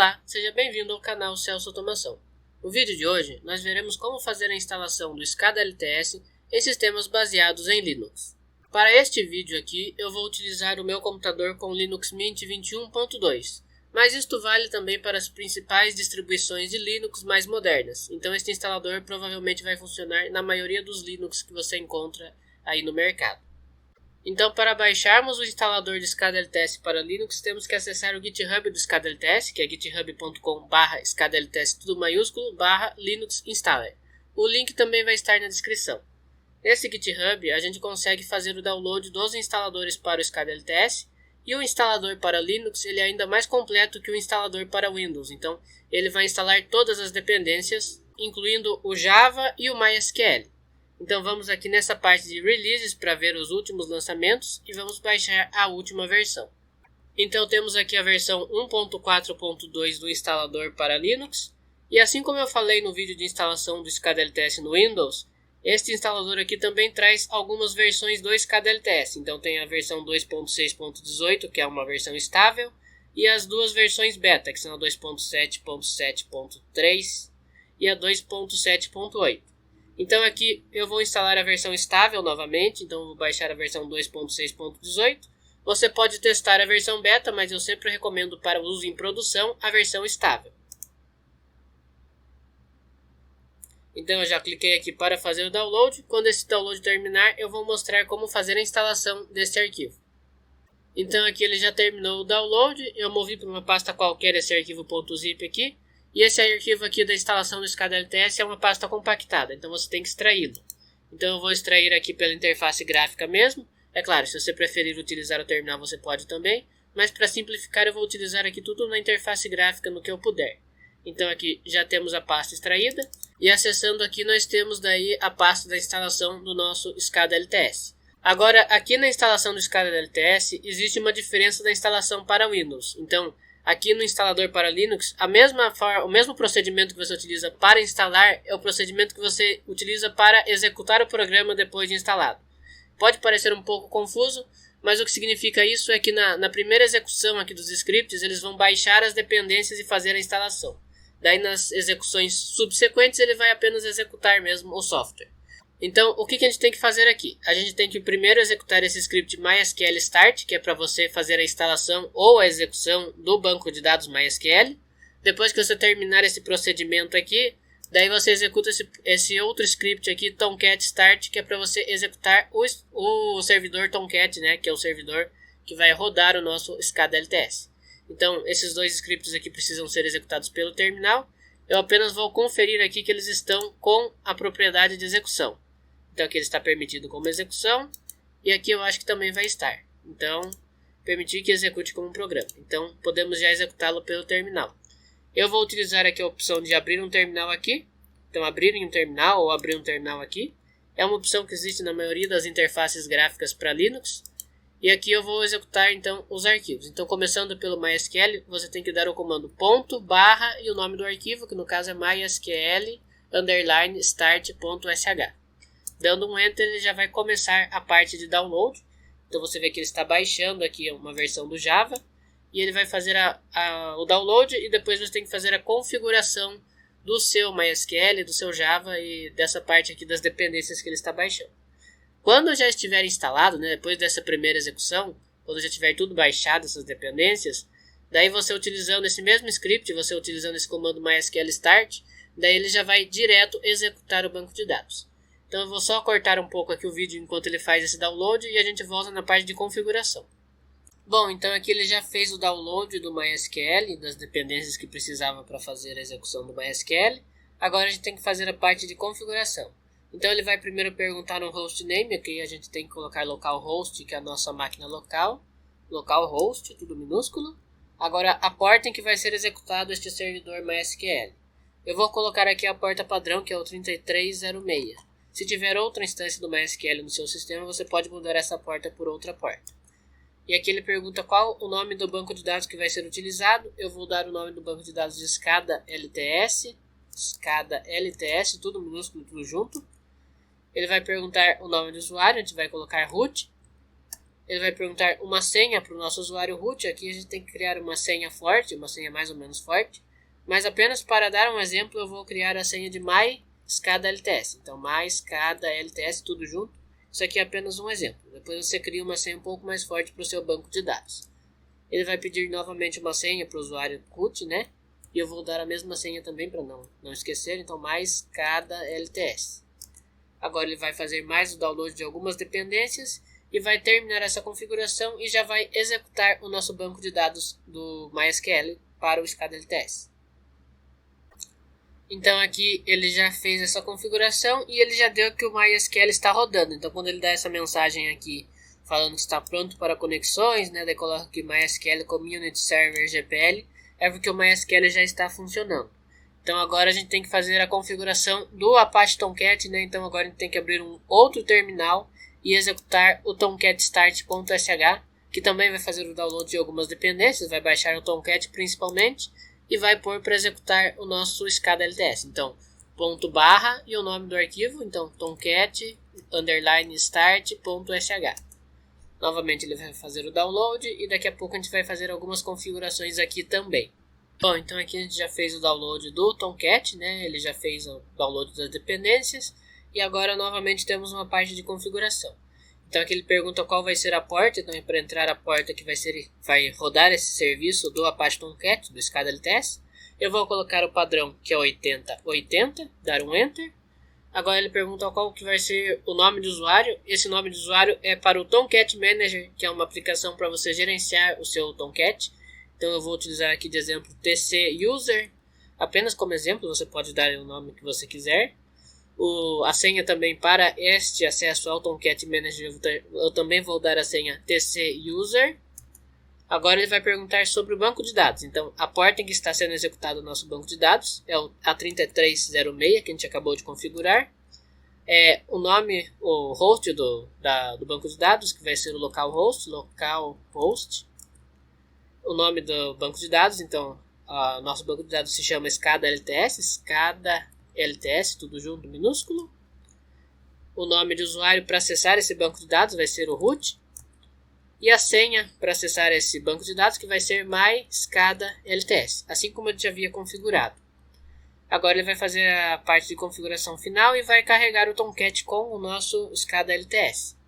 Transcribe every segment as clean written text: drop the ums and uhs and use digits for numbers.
Olá, seja bem-vindo ao canal Celso Automação. No vídeo de hoje, nós veremos como fazer a instalação do SCADA LTS em sistemas baseados em Linux. Para este vídeo aqui, eu vou utilizar o meu computador com Linux Mint 21.2, mas isto vale também para as principais distribuições de Linux mais modernas, então este instalador provavelmente vai funcionar na maioria dos Linux que você encontra aí no mercado. Então, para baixarmos o instalador de SCADA LTS para Linux, temos que acessar o GitHub do SCADA LTS, que é github.com/SCADA LTS, tudo maiúsculo, /Linux Installer. O link também vai estar na descrição. Nesse GitHub, a gente consegue fazer o download dos instaladores para o SCADA LTS, e o instalador para Linux ele é ainda mais completo que o instalador para Windows, então ele vai instalar todas as dependências, incluindo o Java e o MySQL. Então vamos aqui nessa parte de releases para ver os últimos lançamentos e vamos baixar a última versão. Então temos aqui a versão 1.4.2 do instalador para Linux. E assim como eu falei no vídeo de instalação do SCADA LTS no Windows, este instalador aqui também traz algumas versões do SCADA LTS. Então tem a versão 2.6.18, que é uma versão estável, e as duas versões beta, que são a 2.7.7.3 e a 2.7.8. Então aqui eu vou instalar a versão estável novamente, então vou baixar a versão 2.6.18. Você pode testar a versão beta, mas eu sempre recomendo para uso em produção a versão estável. Então eu já cliquei aqui para fazer o download. Quando esse download terminar, eu vou mostrar como fazer a instalação deste arquivo. Então aqui ele já terminou o download, eu movi para uma pasta qualquer esse arquivo .zip aqui. E esse arquivo aqui da instalação do SCADA LTS é uma pasta compactada, então você tem que extraí-lo. Então eu vou extrair aqui pela interface gráfica mesmo. É claro, se você preferir utilizar o terminal você pode também, mas para simplificar eu vou utilizar aqui tudo na interface gráfica no que eu puder. Então aqui já temos a pasta extraída e acessando aqui nós temos daí a pasta da instalação do nosso SCADA LTS. Agora aqui na instalação do SCADA LTS existe uma diferença da instalação para Windows. Então aqui no instalador para Linux, o mesmo procedimento que você utiliza para instalar é o procedimento que você utiliza para executar o programa depois de instalado. Pode parecer um pouco confuso, mas o que significa isso é que na primeira execução aqui dos scripts, eles vão baixar as dependências e fazer a instalação. Daí nas execuções subsequentes ele vai apenas executar mesmo o software. Então, o que a gente tem que fazer aqui? A gente tem que primeiro executar esse script MySQL Start, que é para você fazer a instalação ou a execução do banco de dados MySQL. Depois que você terminar esse procedimento aqui, daí você executa esse outro script aqui, Tomcat Start, que é para você executar o servidor Tomcat, né, que é o servidor que vai rodar o nosso SCADA LTS. Então, esses dois scripts aqui precisam ser executados pelo terminal. Eu apenas vou conferir aqui que eles estão com a propriedade de execução. Então aqui ele está permitido como execução e aqui eu acho que também vai estar. Então, permitir que execute como programa. Então, podemos já executá-lo pelo terminal. Eu vou utilizar aqui a opção de abrir um terminal aqui. Então, abrir em um terminal ou abrir um terminal aqui. É uma opção que existe na maioria das interfaces gráficas para Linux. E aqui eu vou executar então os arquivos. Então, começando pelo MySQL, você tem que dar o comando ponto, barra e o nome do arquivo, que no caso é mysql_start.sh. Dando um Enter, ele já vai começar a parte de download. Então você vê que ele está baixando aqui uma versão do Java. E ele vai fazer o download e depois você tem que fazer a configuração do seu MySQL, do seu Java e dessa parte aqui das dependências que ele está baixando. Quando já estiver instalado, né, depois dessa primeira execução, quando já tiver tudo baixado, essas dependências, daí você utilizando esse mesmo script, você utilizando esse comando MySQL Start, daí ele já vai direto executar o banco de dados. Então eu vou só cortar um pouco aqui o vídeo enquanto ele faz esse download e a gente volta na parte de configuração. Bom, então aqui ele já fez o download do MySQL, das dependências que precisava para fazer a execução do MySQL. Agora a gente tem que fazer a parte de configuração. Então ele vai primeiro perguntar no hostname, aqui a gente tem que colocar localhost, que é a nossa máquina local. Localhost, tudo minúsculo. Agora a porta em que vai ser executado este servidor MySQL. Eu vou colocar aqui a porta padrão, que é o 3306. Se tiver outra instância do MySQL no seu sistema, você pode mudar essa porta por outra porta. E aqui ele pergunta qual o nome do banco de dados que vai ser utilizado. Eu vou dar o nome do banco de dados de SCADA LTS. SCADA LTS, tudo minúsculo, tudo junto. Ele vai perguntar o nome do usuário, a gente vai colocar root. ele vai perguntar uma senha para o nosso usuário root. Aqui a gente tem que criar uma senha forte, uma senha mais ou menos forte. Mas apenas para dar um exemplo, eu vou criar a senha de MySCADA-LTS. Então, MySCADA-LTS, tudo junto. Isso aqui é apenas um exemplo. Depois você cria uma senha um pouco mais forte para o seu banco de dados. Ele vai pedir novamente uma senha para o usuário root, né? E eu vou dar a mesma senha também para não esquecer. Então, MySCADA-LTS. Agora ele vai fazer mais o download de algumas dependências e vai terminar essa configuração e já vai executar o nosso banco de dados do MySQL para o SCADA-LTS. Então aqui ele já fez essa configuração e ele já deu que o MySQL está rodando. Então quando ele dá essa mensagem aqui falando que está pronto para conexões, né, daí coloca aqui MySQL Community Server GPL, é porque o MySQL já está funcionando. Então agora a gente tem que fazer a configuração do Apache Tomcat, né? Então agora a gente tem que abrir um outro terminal e executar o Tomcat Start.sh, que também vai fazer o download de algumas dependências, vai baixar o Tomcat principalmente e vai pôr para executar o nosso SCADA-LTS. Então, ponto barra e o nome do arquivo, então Tomcat _start.sh. Novamente ele vai fazer o download e daqui a pouco a gente vai fazer algumas configurações aqui também. Bom, então aqui a gente já fez o download do Tomcat, né? Ele já fez o download das dependências e agora novamente temos uma parte de configuração. Então aqui ele pergunta qual vai ser a porta, então é para entrar a porta que vai rodar esse serviço do Apache Tomcat, do SCADA-LTS. Eu vou colocar o padrão que é 8080, dar um Enter. Agora ele pergunta qual que vai ser o nome de usuário. Esse nome de usuário é para o Tomcat Manager, que é uma aplicação para você gerenciar o seu Tomcat. Então eu vou utilizar aqui de exemplo TC User, apenas como exemplo, você pode dar o nome que você quiser. A senha também para este acesso ao Tomcat Manager, eu também vou dar a senha TC User. Agora ele vai perguntar sobre o banco de dados. Então a porta em que está sendo executado o nosso banco de dados é a 3306 que a gente acabou de configurar. O nome, o host do banco de dados, que vai ser o localhost. O nome do banco de dados, então nosso banco de dados se chama SCADA-LTS, SCADA-LTS, tudo junto, minúsculo. O nome de usuário para acessar esse banco de dados vai ser o root. E a senha para acessar esse banco de dados que vai ser MySCADA-LTS, assim como eu já havia configurado. Agora ele vai fazer a parte de configuração final e vai carregar o Tomcat com o nosso SCADA-LTS.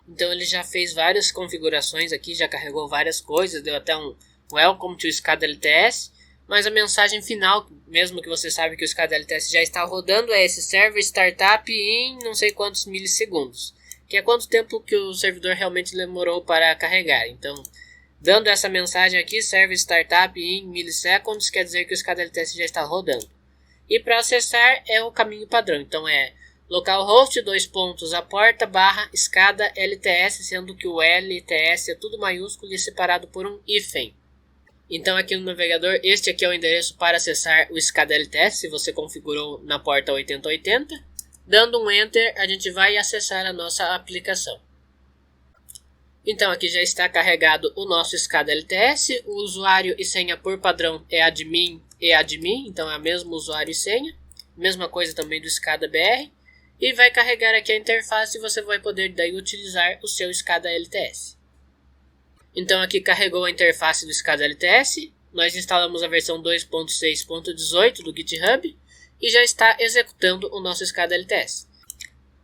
Então ele já fez várias configurações aqui, já carregou várias coisas, deu até um Welcome to SCADA-LTS, mas a mensagem final, mesmo que você sabe que o SCADA-LTS já está rodando, é esse server startup em não sei quantos milissegundos, que é quanto tempo que o servidor realmente demorou para carregar. Então, dando essa mensagem aqui, server startup em milliseconds, quer dizer que o SCADA-LTS já está rodando. E para acessar é o caminho padrão, então é localhost, a porta, / SCADA-LTS, sendo que o LTS é tudo maiúsculo e separado por um hífen. Então aqui no navegador, este aqui é o endereço para acessar o SCADA-LTS, se você configurou na porta 8080. Dando um Enter, a gente vai acessar a nossa aplicação. Então aqui já está carregado o nosso SCADA-LTS. O usuário e senha por padrão é admin e admin, então é o mesmo usuário e senha. Mesma coisa também do SCADA-BR. E vai carregar aqui a interface e você vai poder daí utilizar o seu SCADA-LTS. Então aqui carregou a interface do SCADA-LTS. Nós instalamos a versão 2.6.18 do GitHub. E já está executando o nosso SCADA-LTS.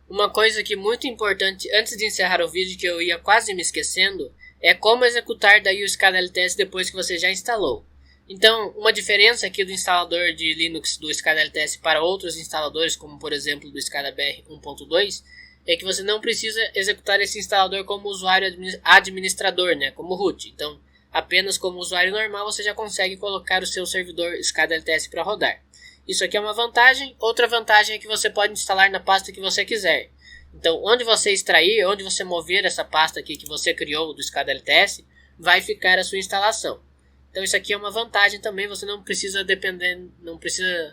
Uma coisa aqui muito importante antes de encerrar o vídeo, que eu ia quase me esquecendo, é como executar daí o SCADA-LTS depois que você já instalou. Então, uma diferença aqui do instalador de Linux do SCADA-LTS para outros instaladores, como por exemplo do SCADA-BR 1.2, é que você não precisa executar esse instalador como usuário administrador, né, como root. Então, apenas como usuário normal você já consegue colocar o seu servidor SCADA-LTS para rodar. Isso aqui é uma vantagem. Outra vantagem é que você pode instalar na pasta que você quiser. Então, onde você extrair, onde você mover essa pasta aqui que você criou do SCADA-LTS, vai ficar a sua instalação. Então, isso aqui é uma vantagem também. Você não precisa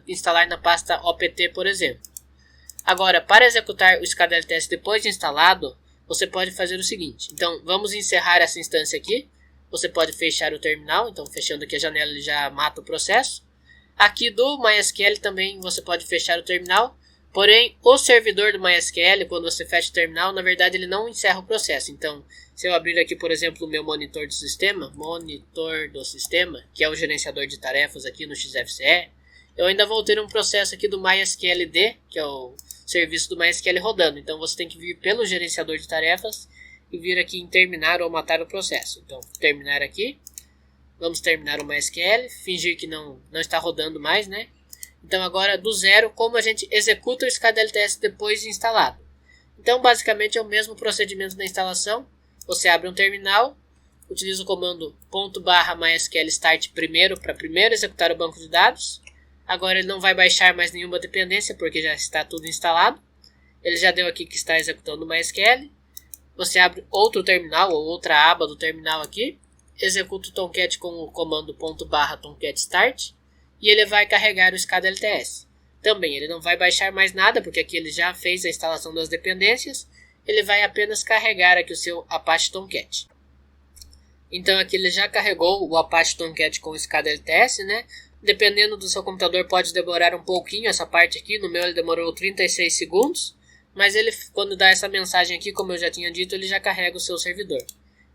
instalar na pasta opt, por exemplo. Agora, para executar o SCADA-LTS depois de instalado, você pode fazer o seguinte. Então, vamos encerrar essa instância aqui. Você pode fechar o terminal. Então, fechando aqui a janela, ele já mata o processo. Aqui do MySQL também você pode fechar o terminal, porém o servidor do MySQL, quando você fecha o terminal, na verdade ele não encerra o processo. Então Se eu abrir aqui, por exemplo, o meu monitor do sistema, que é o gerenciador de tarefas aqui no XFCE, eu ainda vou ter um processo aqui do MySQLD, que é o serviço do MySQL rodando. Então você tem que vir pelo gerenciador de tarefas e vir aqui em terminar ou matar o processo. Então, terminar aqui. Vamos terminar o MySQL, fingir que não está rodando mais, né? Então agora do zero, como a gente executa o SCADA-LTS depois de instalado. Então basicamente é o mesmo procedimento da instalação. Você abre um terminal, utiliza o comando /mysql start primeiro para primeiro executar o banco de dados. Agora ele não vai baixar mais nenhuma dependência porque já está tudo instalado. Ele já deu aqui que está executando o MySQL. Você abre outro terminal ou outra aba do terminal aqui. Executa o Tomcat com o comando /tomcat start e ele vai carregar o SCADA-LTS. Também ele não vai baixar mais nada porque aqui ele já fez a instalação das dependências. Ele vai apenas carregar aqui o seu Apache Tomcat. Então aqui ele já carregou o Apache Tomcat com o SCADA-LTS, né? Dependendo do seu computador pode demorar um pouquinho essa parte aqui. No meu ele demorou 36 segundos. Mas ele, quando dá essa mensagem aqui, como eu já tinha dito, ele já carrega o seu servidor.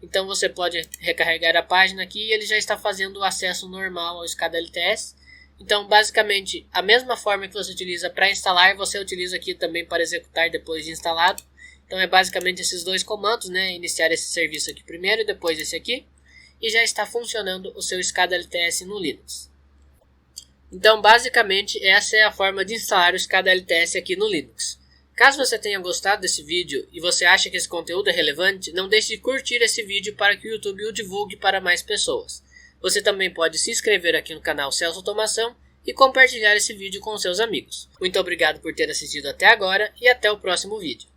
Então você pode recarregar a página aqui e ele já está fazendo o acesso normal ao SCADA-LTS. Então basicamente a mesma forma que você utiliza para instalar, você utiliza aqui também para executar depois de instalado. Então é basicamente esses dois comandos, né? Iniciar esse serviço aqui primeiro e depois esse aqui. E já está funcionando o seu SCADA-LTS no Linux. Então basicamente essa é a forma de instalar o SCADA-LTS aqui no Linux. Caso você tenha gostado desse vídeo e você acha que esse conteúdo é relevante, não deixe de curtir esse vídeo para que o YouTube o divulgue para mais pessoas. Você também pode se inscrever aqui no canal Celso Automação e compartilhar esse vídeo com seus amigos. Muito obrigado por ter assistido até agora e até o próximo vídeo.